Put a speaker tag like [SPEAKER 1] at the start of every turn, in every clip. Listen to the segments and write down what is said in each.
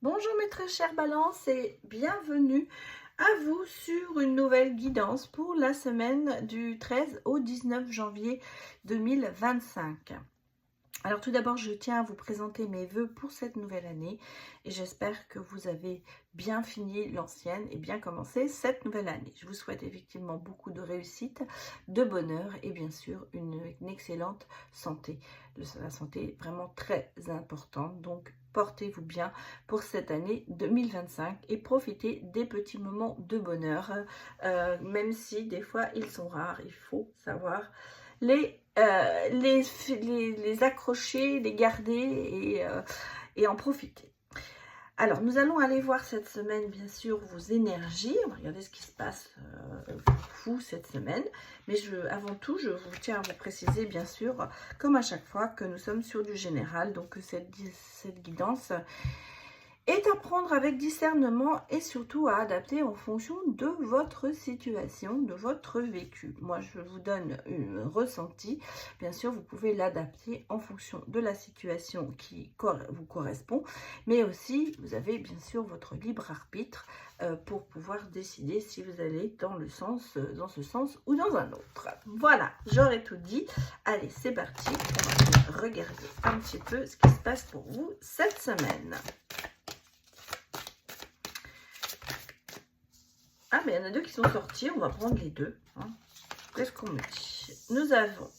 [SPEAKER 1] Bonjour mes très chères balances et bienvenue à vous sur une nouvelle guidance pour la semaine du 13 au 19 janvier 2025. Alors tout d'abord, je tiens à vous présenter mes vœux pour cette nouvelle année et j'espère que vous avez bien fini l'ancienne et bien commencé cette nouvelle année. Je vous souhaite effectivement beaucoup de réussite, de bonheur et bien sûr une excellente santé. La santé est vraiment très importante, donc portez-vous bien pour cette année 2025 et profitez des petits moments de bonheur, même si des fois ils sont rares, il faut savoir les accrocher, les garder et en profiter. Alors, nous allons aller voir cette semaine, bien sûr, vos énergies. On va regarder ce qui se passe pour vous cette semaine. Mais avant tout, je vous tiens à vous préciser, bien sûr, comme à chaque fois, que nous sommes sur du général. Donc, cette guidance est à prendre avec discernement et surtout à adapter en fonction de votre situation, de votre vécu. Moi, je vous donne un ressenti. Bien sûr, vous pouvez l'adapter en fonction de la situation qui vous correspond, mais aussi, vous avez bien sûr votre libre arbitre pour pouvoir décider si vous allez dans ce sens ou dans un autre. Voilà, j'aurais tout dit. Allez, c'est parti. On va regarder un petit peu ce qui se passe pour vous cette semaine. Ah, mais il y en a deux qui sont sortis. On va prendre les deux. Hein. Qu'est-ce qu'on me dit? Nous avons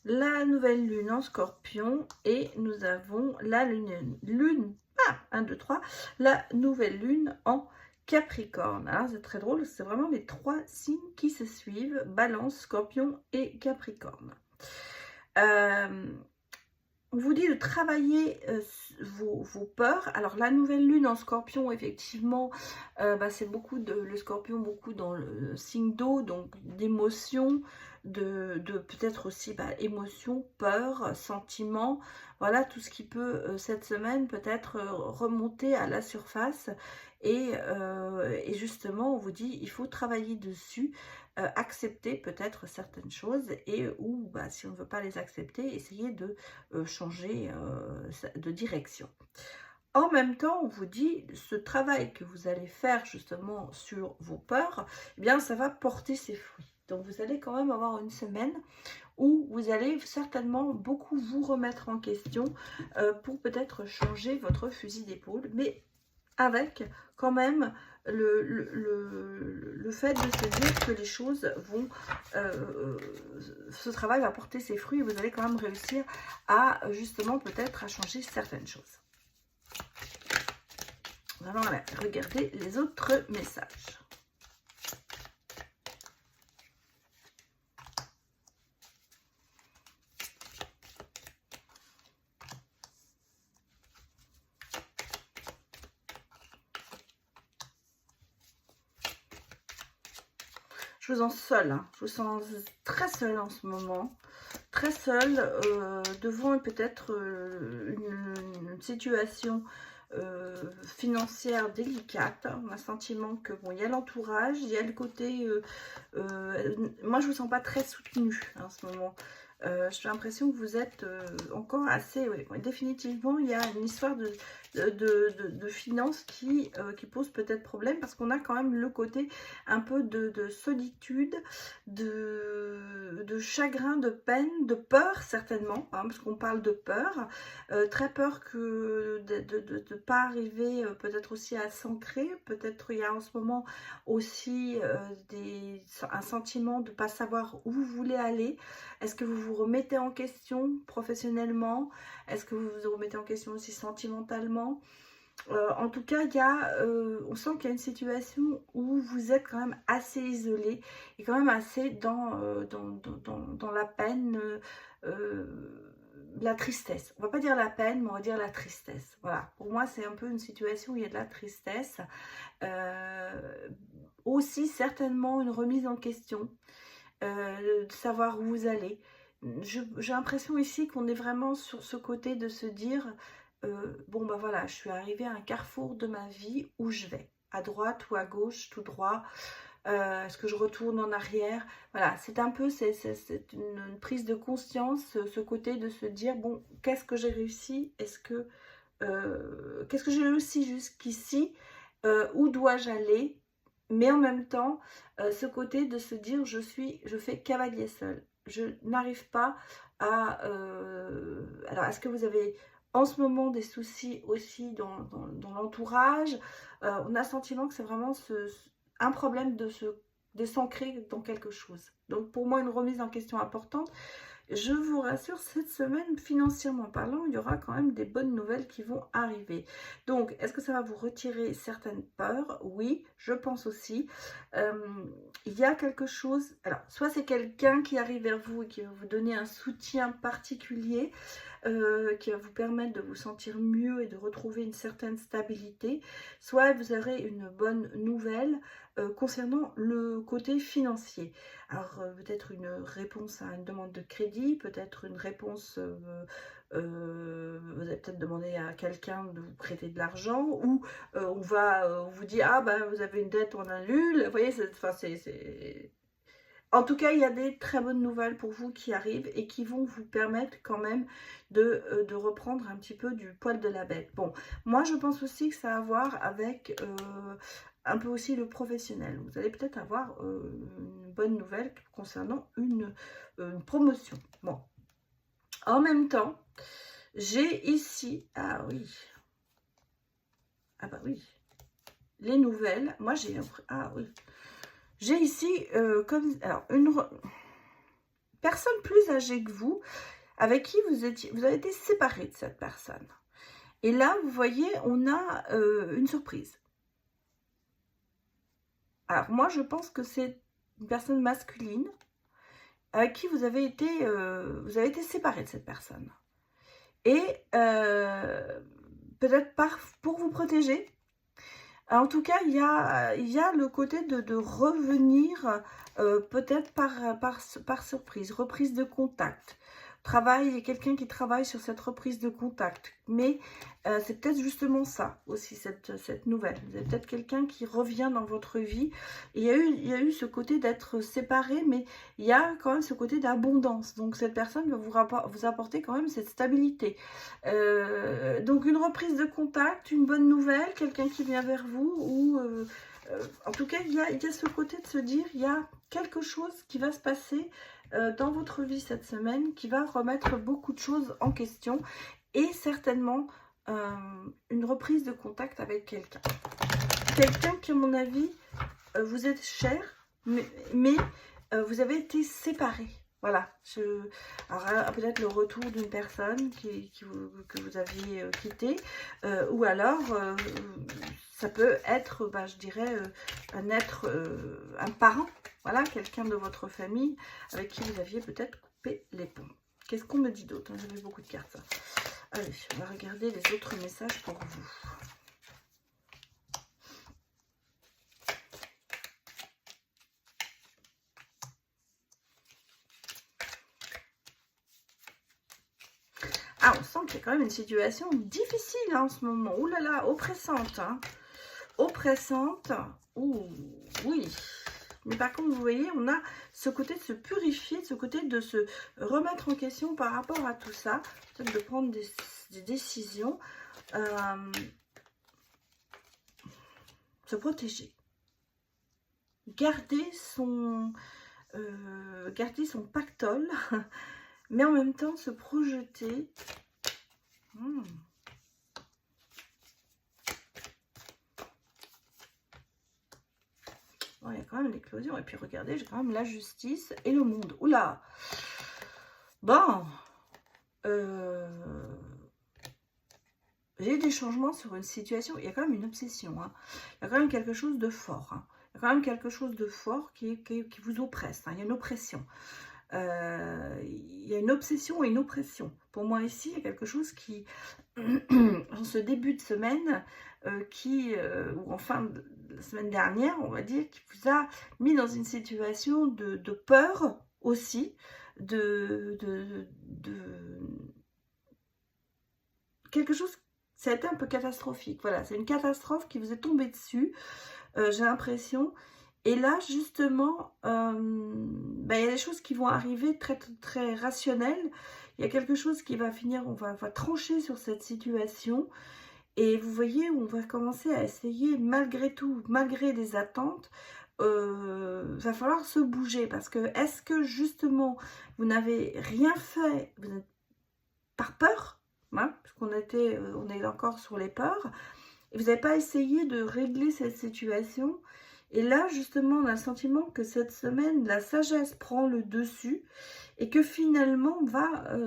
[SPEAKER 1] la nouvelle lune en scorpion et nous avons la lune 1, 2, 3. La nouvelle lune en capricorne. Alors, c'est très drôle. C'est vraiment les trois signes qui se suivent. Balance, scorpion et capricorne. On vous dit de travailler vos peurs. Alors, la nouvelle lune en scorpion, effectivement, c'est le scorpion, beaucoup dans le signe d'eau, donc d'émotions, de peut-être aussi émotions, peur, sentiments. Voilà, tout ce qui peut, cette semaine, peut-être remonter à la surface. Et justement, on vous dit, il faut travailler dessus. Accepter peut-être certaines choses ou si on ne veut pas les accepter, essayer de changer de direction. En même temps, on vous dit, ce travail que vous allez faire justement sur vos peurs, eh bien ça va porter ses fruits. Donc vous allez quand même avoir une semaine où vous allez certainement beaucoup vous remettre en question pour peut-être changer votre fusil d'épaule, mais avec quand même le fait de se dire que les choses vont, ce travail va porter ses fruits et vous allez quand même réussir à justement peut-être à changer certaines choses. On va regarder les autres messages. Je vous sens seule, hein. Je vous sens très seule en ce moment, très seule devant peut-être une situation financière délicate. On a le sentiment que bon, il y a l'entourage, il y a le côté, moi je vous sens pas très soutenue en ce moment. J'ai l'impression que vous êtes encore assez, oui, définitivement, il y a une histoire de finances qui pose peut-être problème parce qu'on a quand même le côté un peu de solitude, de chagrin, de peine, de peur certainement, hein, parce qu'on parle de peur, très peur que de ne pas arriver peut-être aussi à s'ancrer, peut-être il y a en ce moment aussi un sentiment de ne pas savoir où vous voulez aller. Est-ce que vous vous remettez en question professionnellement? Est-ce que vous vous remettez en question aussi sentimentalement? En tout cas, on sent qu'il y a une situation où vous êtes quand même assez isolé et quand même assez dans la peine, la tristesse. On va pas dire la peine, mais on va dire la tristesse. Voilà, pour moi, c'est un peu une situation où il y a de la tristesse. Aussi, certainement, une remise en question. De savoir où vous allez. J'ai l'impression ici qu'on est vraiment sur ce côté de se dire bon bah voilà, je suis arrivée à un carrefour de ma vie, où je vais, à droite ou à gauche, tout droit, est-ce que je retourne en arrière? Voilà, c'est un peu c'est une prise de conscience, ce côté de se dire bon, qu'est-ce que j'ai réussi? Est-ce que qu'est-ce que j'ai réussi jusqu'ici, où dois-je aller, mais en même temps, ce côté de se dire je fais cavalier seul. Je n'arrive pas à... alors, est-ce que vous avez en ce moment des soucis aussi dans l'entourage? On a le sentiment que c'est vraiment un problème de s'ancrer dans quelque chose. Donc pour moi, une remise en question importante. Je vous rassure, cette semaine, financièrement parlant, il y aura quand même des bonnes nouvelles qui vont arriver. Donc, est-ce que ça va vous retirer certaines peurs? Oui, je pense aussi. Il y a quelque chose... Alors, soit c'est quelqu'un qui arrive vers vous et qui va vous donner un soutien particulier, qui va vous permettre de vous sentir mieux et de retrouver une certaine stabilité, soit vous aurez une bonne nouvelle concernant le côté financier. Alors peut-être une réponse à une demande de crédit, peut-être une réponse, vous allez peut-être demander à quelqu'un de vous prêter de l'argent, ou on vous dit ah ben vous avez une dette, on annule. Vous voyez, c'est... En tout cas, il y a des très bonnes nouvelles pour vous qui arrivent et qui vont vous permettre quand même de reprendre un petit peu du poil de la bête. Bon, moi je pense aussi que ça a à voir avec un peu aussi le professionnel. Vous allez peut-être avoir une bonne nouvelle concernant une promotion. Bon, en même temps, j'ai ici... Ah oui. Ah bah oui. Les nouvelles. Moi j'ai... Ah oui. J'ai ici, alors, une personne plus âgée que vous, avec qui vous avez été séparé de cette personne. Et là, vous voyez, on a une surprise. Alors, moi, je pense que c'est une personne masculine avec qui vous avez été séparé de cette personne. Et peut-être pour vous protéger. En tout cas, il y a le côté de revenir peut-être par surprise, reprise de contact. Il y a quelqu'un qui travaille sur cette reprise de contact. Mais c'est peut-être justement ça aussi, cette nouvelle. Vous avez peut-être quelqu'un qui revient dans votre vie. Et il y a eu ce côté d'être séparé, mais il y a quand même ce côté d'abondance. Donc cette personne va vous apporter quand même cette stabilité. Donc une reprise de contact, une bonne nouvelle, quelqu'un qui vient vers vous, ou en tout cas il y a ce côté de se dire il y a quelque chose qui va se passer dans votre vie cette semaine, qui va remettre beaucoup de choses en question, et certainement une reprise de contact avec quelqu'un. Quelqu'un qui, à mon avis, vous êtes cher, mais vous avez été séparés. Voilà, alors peut-être le retour d'une personne que vous aviez quitté, ou alors ça peut être, je dirais, un parent, voilà, quelqu'un de votre famille avec qui vous aviez peut-être coupé les ponts. Qu'est-ce qu'on me dit d'autre? J'avais beaucoup de cartes. Allez, on va regarder les autres messages pour vous. Ah, on sent qu'il y a quand même une situation difficile en ce moment. Ouh là là, oppressante. Hein. Oppressante. Ouh, oui. Mais par contre, vous voyez, on a ce côté de se purifier, ce côté de se remettre en question par rapport à tout ça. Peut-être de prendre des décisions. Se protéger. Garder son pactole. Mais en même temps, se projeter. Bon, il y a quand même l'éclosion. Et puis, regardez, j'ai quand même la justice et le monde. Oula. Bon. J'ai des changements sur une situation. Il y a quand même une obsession. Hein. Il y a quand même quelque chose de fort. Hein. Il y a quand même quelque chose de fort qui vous oppresse. Hein. Il y a une oppression. Il y a une obsession et une oppression. Pour moi ici, il y a quelque chose qui, en ce début de semaine, ou en fin de la semaine dernière, on va dire, qui vous a mis dans une situation de peur aussi, quelque chose, ça a été un peu catastrophique. Voilà, c'est une catastrophe qui vous est tombée dessus, j'ai l'impression. Et là, justement, il y a des choses qui vont arriver très, très rationnelles. il y a quelque chose qui va finir, on va trancher sur cette situation. Et vous voyez, on va commencer à essayer, malgré tout, malgré les attentes, va falloir se bouger. Parce que, est-ce que justement, vous n'avez rien fait, vous êtes par peur, hein, parce qu'on on est encore sur les peurs, et vous n'avez pas essayé de régler cette situation. Et là, justement, on a le sentiment que cette semaine, la sagesse prend le dessus et que finalement, on va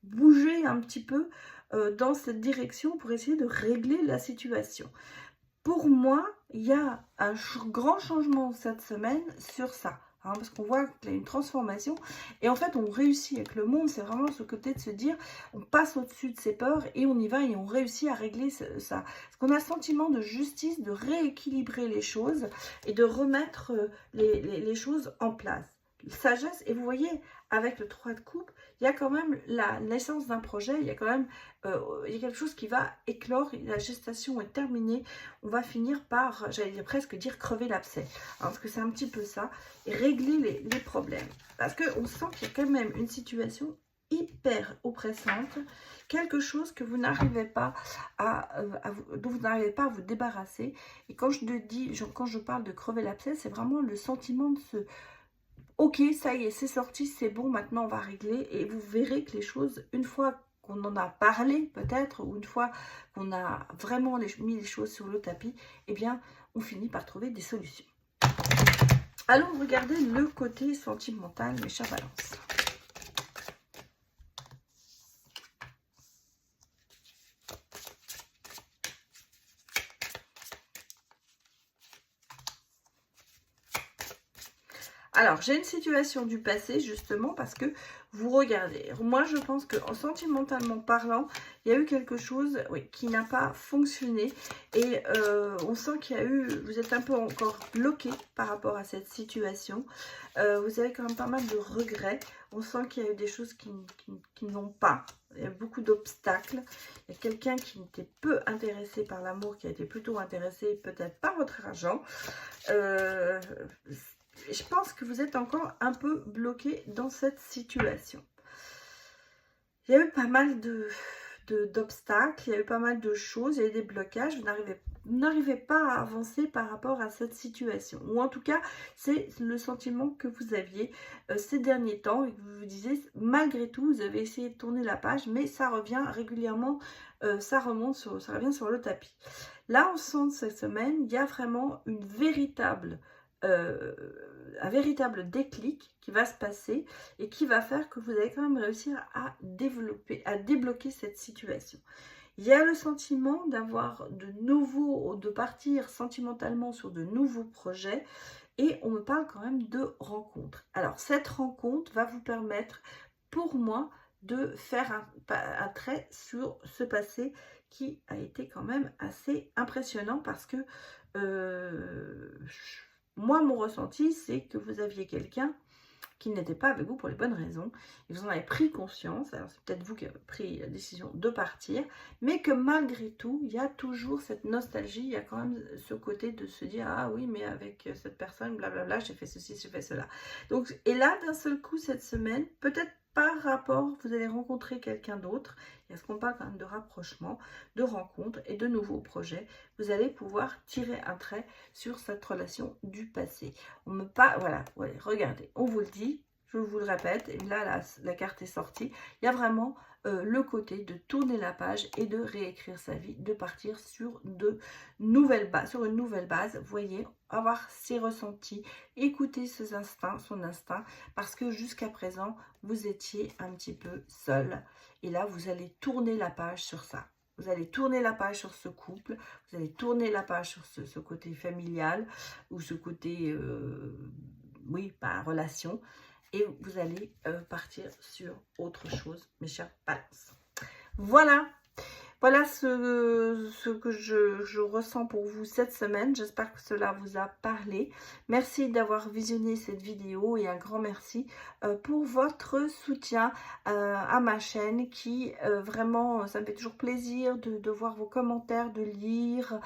[SPEAKER 1] bouger un petit peu dans cette direction pour essayer de régler la situation. Pour moi, il y a un grand changement cette semaine sur ça. Hein, parce qu'on voit qu'il y a une transformation. Et en fait, on réussit avec le monde. C'est vraiment ce côté de se dire, on passe au-dessus de ses peurs et on y va et on réussit à régler ça. Parce qu'on a le sentiment de justice, de rééquilibrer les choses et de remettre les choses en place. Sagesse, et vous voyez, avec le 3 de coupe, il y a quand même la naissance d'un projet, il y a quand même il y a quelque chose qui va éclore, la gestation est terminée, on va finir par, j'allais presque dire, crever l'abcès, hein, parce que c'est un petit peu ça, et régler les problèmes. Parce qu'on sent qu'il y a quand même une situation hyper oppressante, quelque chose que vous n'arrivez pas dont vous n'arrivez pas à vous débarrasser. Et quand quand je parle de crever l'abcès, c'est vraiment le sentiment de se... Ok, ça y est, c'est sorti, c'est bon, maintenant on va régler. Et vous verrez que les choses, une fois qu'on en a parlé peut-être, ou une fois qu'on a vraiment mis les choses sur le tapis, eh bien, on finit par trouver des solutions. Allons regarder le côté sentimental, mes chers balances. Alors, j'ai une situation du passé, justement, parce que vous regardez. Moi, je pense que sentimentalement parlant, il y a eu quelque chose, oui, qui n'a pas fonctionné. Et on sent qu'il y a eu... Vous êtes un peu encore bloqué par rapport à cette situation. Vous avez quand même pas mal de regrets. On sent qu'il y a eu des choses qui n'ont pas. Il y a beaucoup d'obstacles. Il y a quelqu'un qui était peu intéressé par l'amour, qui a été plutôt intéressé peut-être par votre argent. Je pense que vous êtes encore un peu bloqué dans cette situation. Il y a eu pas mal d'obstacles, il y a eu pas mal de choses, il y a eu des blocages, vous n'arrivez pas à avancer par rapport à cette situation. Ou en tout cas, c'est le sentiment que vous aviez ces derniers temps et que vous vous disiez, malgré tout, vous avez essayé de tourner la page, mais ça revient régulièrement, ça revient sur le tapis. Là, on sent cette semaine, il y a vraiment un véritable déclic qui va se passer et qui va faire que vous allez quand même réussir à débloquer cette situation. Il y a le sentiment de partir sentimentalement sur de nouveaux projets et on me parle quand même de rencontres. Alors cette rencontre va vous permettre, pour moi, de faire un trait sur ce passé qui a été quand même assez impressionnant parce que moi, mon ressenti, c'est que vous aviez quelqu'un qui n'était pas avec vous pour les bonnes raisons. Et vous en avez pris conscience. Alors, c'est peut-être vous qui avez pris la décision de partir. Mais que malgré tout, il y a toujours cette nostalgie. Il y a quand même ce côté de se dire, ah oui, mais avec cette personne, blablabla, j'ai fait ceci, j'ai fait cela. Donc, et là, d'un seul coup, cette semaine, peut-être par rapport, vous allez rencontrer quelqu'un d'autre. Est-ce qu'on parle quand même de rapprochement, de rencontre et de nouveaux projets? Vous allez pouvoir tirer un trait sur cette relation du passé. Voilà, ouais, regardez, on vous le dit, je vous le répète, et là, la carte est sortie. Il y a vraiment le côté de tourner la page et de réécrire sa vie, de partir sur une nouvelle base. Vous voyez, avoir ses ressentis, écouter ses instincts, son instinct, parce que jusqu'à présent, vous étiez un petit peu seul. Et là, vous allez tourner la page sur ça. Vous allez tourner la page sur ce couple, vous allez tourner la page sur ce côté familial, ou ce côté, oui, relation, et vous allez partir sur autre chose, mes chers balances. Voilà, Voilà ce que je ressens pour vous cette semaine. J'espère que cela vous a parlé. Merci d'avoir visionné cette vidéo et un grand merci pour votre soutien à ma chaîne qui vraiment, ça me fait toujours plaisir de voir vos commentaires, de lire,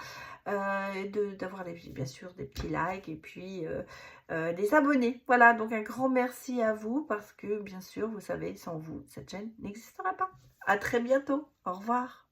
[SPEAKER 1] et d'avoir bien sûr des petits likes et puis des abonnés. Voilà, donc un grand merci à vous parce que bien sûr, vous savez, sans vous, cette chaîne n'existerait pas. À très bientôt. Au revoir.